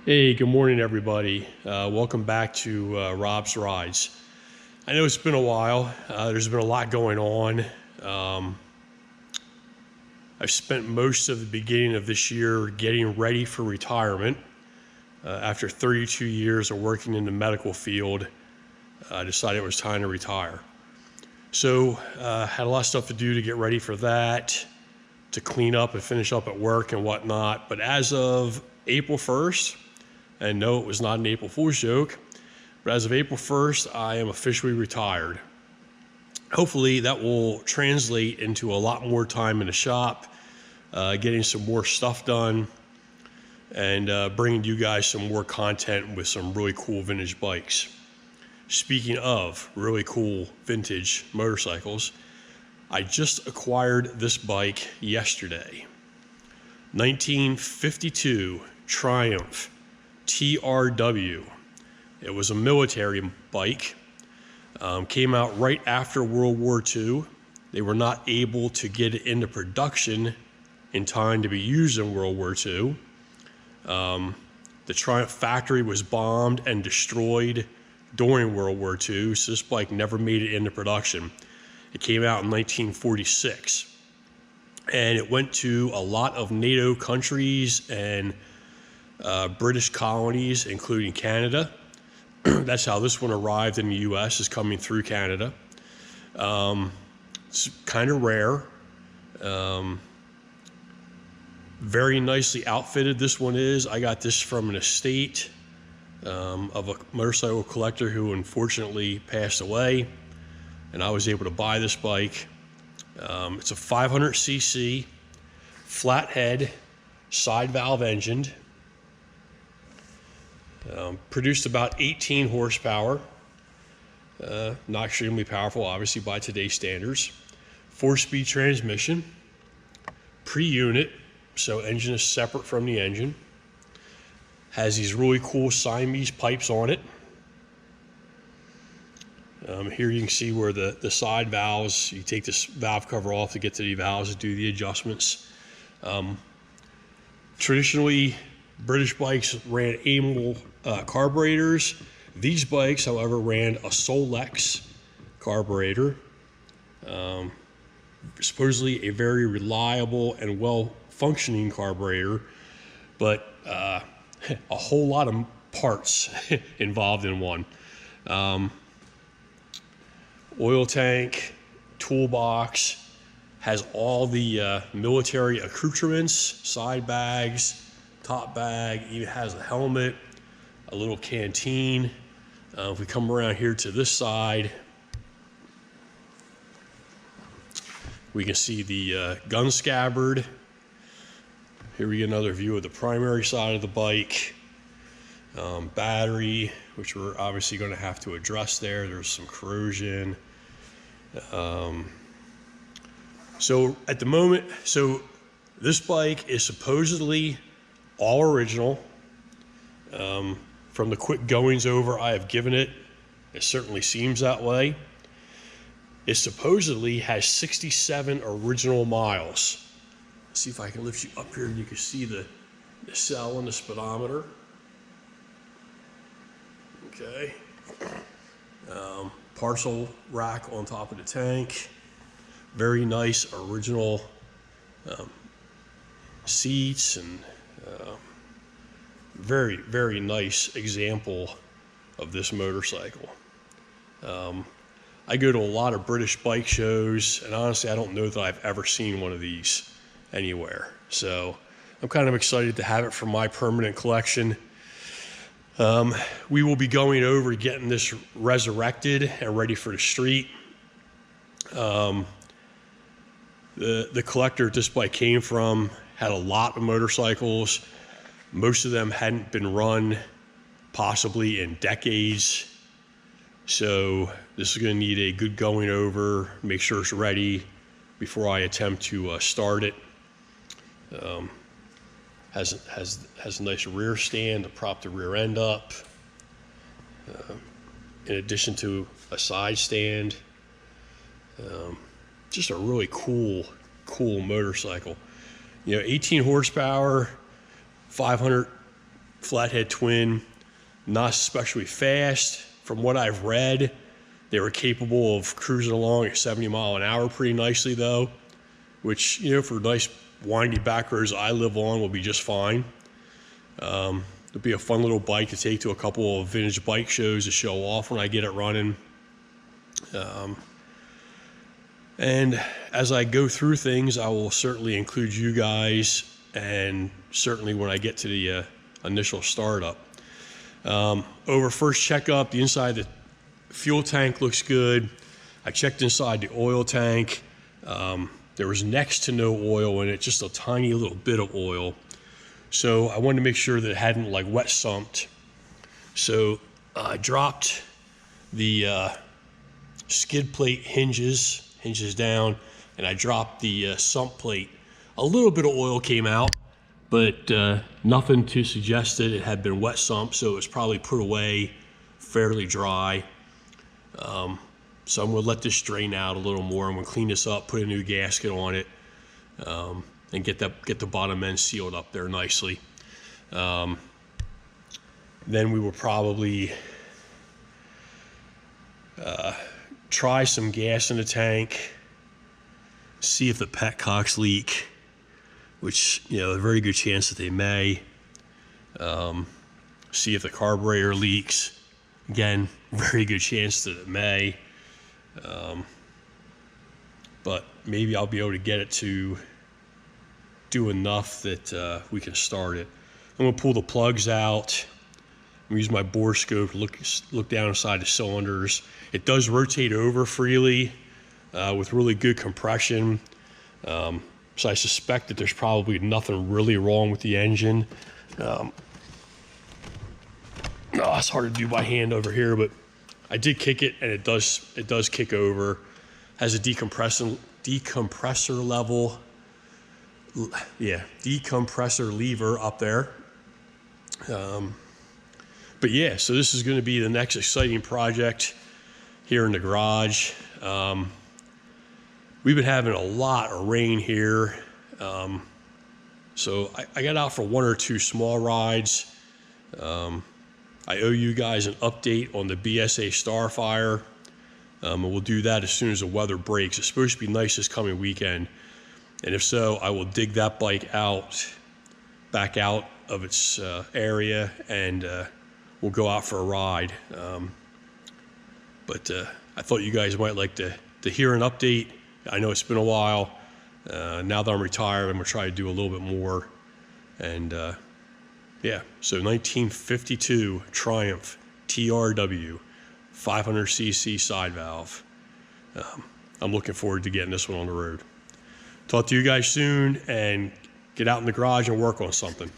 Hey, good morning, everybody. Welcome back to Rob's Rides. I know it's been a while. There's been a lot going on. I've spent most of the beginning of this year getting ready for retirement. After 32 years of working in the medical field, I decided it was time to retire. So had a lot of stuff to do to get ready for that, to clean up and finish up at work and whatnot. But as of April 1st, and no, it was not an April Fool's joke, but as of April 1st, I am officially retired. Hopefully that will translate into a lot more time in the shop, getting some more stuff done, and bringing you guys some more content with some really cool vintage bikes. Speaking of really cool vintage motorcycles, I just acquired this bike yesterday. 1952 Triumph TRW. It was a military bike. Came out right after World War II. They were not able to get it into production in time to be used in World War II. The Triumph factory was bombed and destroyed during World War II, so this bike never made it into production. It came out in 1946, and it went to a lot of NATO countries and British colonies, including Canada. That's how this one arrived in the US, is coming through Canada. It's kind of rare. Very nicely outfitted this one is. I got this from an estate of a motorcycle collector who unfortunately passed away, and I was able to buy this bike. It's a 500cc flathead side valve engined. Produced about 18 horsepower, not extremely powerful, obviously, by today's standards. 4-speed transmission, pre-unit, so engine is separate from the engine. Has these really cool Siamese pipes on it. Here you can see where the side valves, you take this valve cover off to get to the valves and do the adjustments. Traditionally, British bikes ran Amel carburetors. These bikes, however, ran a Solex carburetor. Supposedly a very reliable and well-functioning carburetor, but a whole lot of parts involved in one. Oil tank, toolbox, has all the military accoutrements, side bags, top bag, even has a helmet, a little canteen. If we come around here to this side, we can see the gun scabbard. Here we get another view of the primary side of the bike. Battery, which we're obviously going to have to address there. There's some corrosion. So at the moment, this bike is supposedly all original. From the quick goings over I have given it, it certainly seems that way. It supposedly has 67 original miles. Let's see if I can lift you up here and you can see the cell and the speedometer. Okay. Parcel rack on top of the tank. Very nice original seats, and very, very nice example of this motorcycle. I go to a lot of British bike shows, and honestly, I don't know that I've ever seen one of these anywhere. So I'm kind of excited to have it for my permanent collection. We will be going over getting this resurrected and ready for the street. The collector this bike came from had a lot of motorcycles. Most of them hadn't been run possibly in decades. So this is going to need a good going over, make sure it's ready before I attempt to start it. Has a nice rear stand to prop the rear end up, in addition to a side stand. Just a really cool motorcycle. You know, 18 horsepower, 500 flathead twin, not especially fast. From what I've read, they were capable of cruising along at 70 miles an hour pretty nicely though, which, you know, for nice windy back roads I live on will be just fine. It'll be a fun little bike to take to a couple of vintage bike shows to show off when I get it running. And as I go through things, I will certainly include you guys, and certainly when I get to the initial startup. Over first checkup, the inside of the fuel tank looks good. I checked inside the oil tank. There was next to no oil in it, just a tiny little bit of oil. So I wanted to make sure that it hadn't like wet sumped. So I dropped the skid plate hinges down, and I dropped the sump plate. A little bit of oil came out, but nothing to suggest that it had been wet sumped, so it was probably put away fairly dry. So I'm gonna let this drain out a little more. I'm gonna clean this up, put a new gasket on it, and get the bottom end sealed up there nicely. Then we will probably try some gas in the tank, see if the petcocks leak, which, you know, a very good chance that they may. See if the carburetor leaks. Again, very good chance that it may. But maybe I'll be able to get it to do enough that we can start it. I'm gonna pull the plugs out. I'm using my bore scope to look down inside the cylinders. It does rotate over freely with really good compression. So I suspect that there's probably nothing really wrong with the engine. It's hard to do by hand over here, but I did kick it, and it does kick over. Has a decompressor lever up there. But yeah, so this is going to be the next exciting project here in the garage. We've been having a lot of rain here. So I got out for one or two small rides. I owe you guys an update on the BSA Starfire. And we'll do that as soon as the weather breaks. It's supposed to be nice this coming weekend. And if so, I will dig that bike back out of its area, and we'll go out for a ride. But I thought you guys might like to hear an update. I know it's been a while. Now that I'm retired, I'm gonna try to do a little bit more. And yeah, so 1952 Triumph TRW 500cc side valve. I'm looking forward to getting this one on the road. Talk to you guys soon, and get out in the garage and work on something.